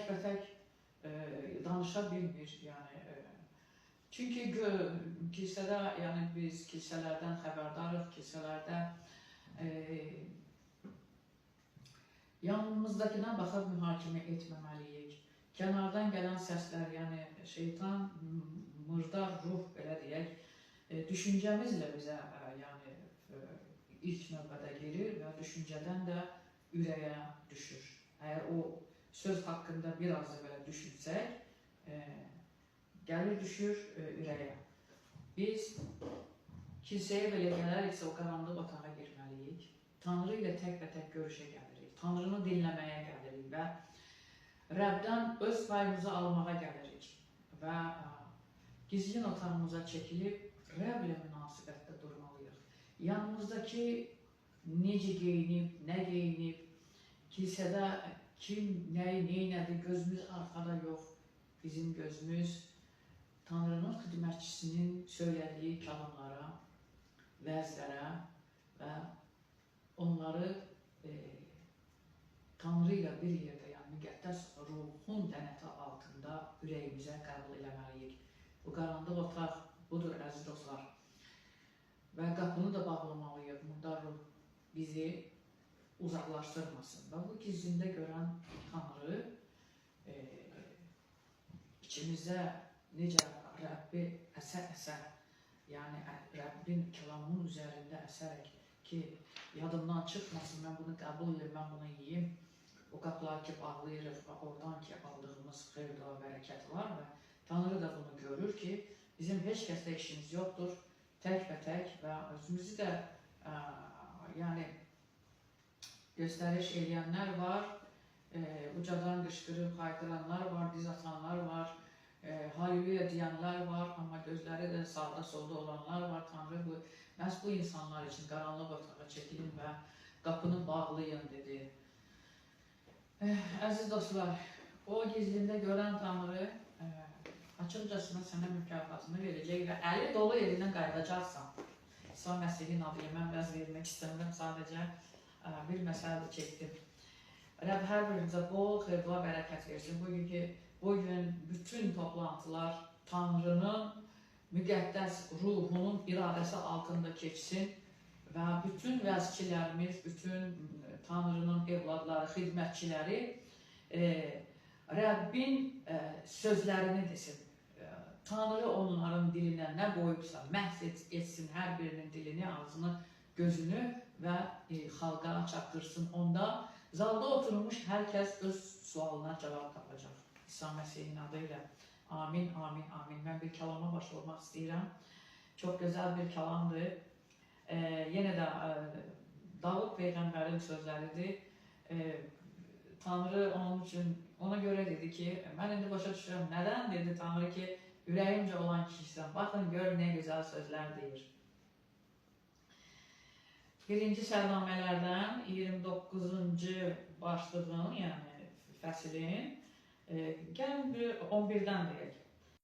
tək danışa bilmir. Yəni, çünki kilsədə, yəni biz kilsələrdən xəbərdarıq, kilsələrdə yanımızdakına baxıb mühakimə etməməliyik. Kənardan gələn səslər, yəni şeytan, murdar ruh, belə deyək, düşüncəmizlə bizə yəni, ilk növbədə gelir və düşüncədən də ürəyə düşür. Əgər o söz haqqında biraz da belə düşünsək, gəlir düşür ürəyə. Biz kilsəyə belə gələriksə o qaranlıq otağa girməliyik. Tanrı ilə tək görüşə gəlirik. Tanrını dinləməyə gəlirik və Rəbdən öz payımızı almağa gəlirik. Və gizlin otağımıza çəkilib Rəblə münasibətdə durmalıyıq. Yanımızdakı necə geyinib, nə geyinib, kilsədə kim nəyi neynədi, gözümüz arxada yox. Bizim gözümüz Tanrının xidmətçisinin söylədiyi kəlamlara, vəzlərə və onları Tanrı ilə bir yerdə, yəni müqəddəs ruhun dənəti altında ürəyimizə qəbul eləməliyik. Bu qaranlıq otaq budur, əziz dostlar. Və qapını da bağlamalıyıq, murdar ruh bizi uzaqlaşdırmasın. Və bu gizlində görən Tanrı içimizdə necə Rəbbi əsər, yəni Rəbbin kəlamının üzərində əsərək ki, yadımdan çıxmasın, mən bunu qəbul edim, mən bunu yiyim. O qapıları ki, bağlayırıq və oradan ki, aldığımız xeyr, dua, bərəkət var və Tanrı da bunu görür ki, bizim heç kəsdə işimiz yoxdur, tək və özümüzü də yəni göstəriş eləyənlər var, ucadan qışqırıb haykıranlar var, diz atanlar var, Halleluya deyənlər var, amma gözləri də sağda solda olanlar var. Tanrı məhz bu insanlar üçün qaranlıq otağa çəkilin və qapını bağlayın dedi. Əziz dostlar, o gizlində görən Tanrı açıqcasına sənə mükafatını verəcək və əli dolu elindən qayıdacaqsan. İsa Məsihin adıyla mən bəz vermək istəmirəm, sadəcə bir məsələ çəkdim. Rəbb hər birimizə bol xeyir, dua, bərəkət versin. Bu gün bütün toplantılar Tanrının müqəddəs ruhunun iradəsi altında keçsin və bütün vəzkilərimiz, bütün Tanrının evladları, xidmətçiləri Rəbbin sözlərini desin. Tanrı onların dilinə nə qoyubsa məhz etsin hər birinin dilini, ağzını, gözünü və xalqa çatdırsın. Onda zalda oturmuş hər kəs öz sualına cavab tapacaq. İsa Məsihin adıyla. Amin, amin, amin. Mən bir kəlama başlamaq istəyirəm. Çox gözəl bir kəlamdır. Yenə də Davud Peyğəmbərin sözləridir. Tanrı onun üçün, ona görə dedi ki, mən indi başa düşürəm, nədən dedi Tanrı ki, ürəyimcə olan kişisən. Baxın, gör nə gözəl sözlər deyir. 1-ci Səlnamələrdən 29-cu başlığın, yəni fəsilin, gəlin 11-dən deyək.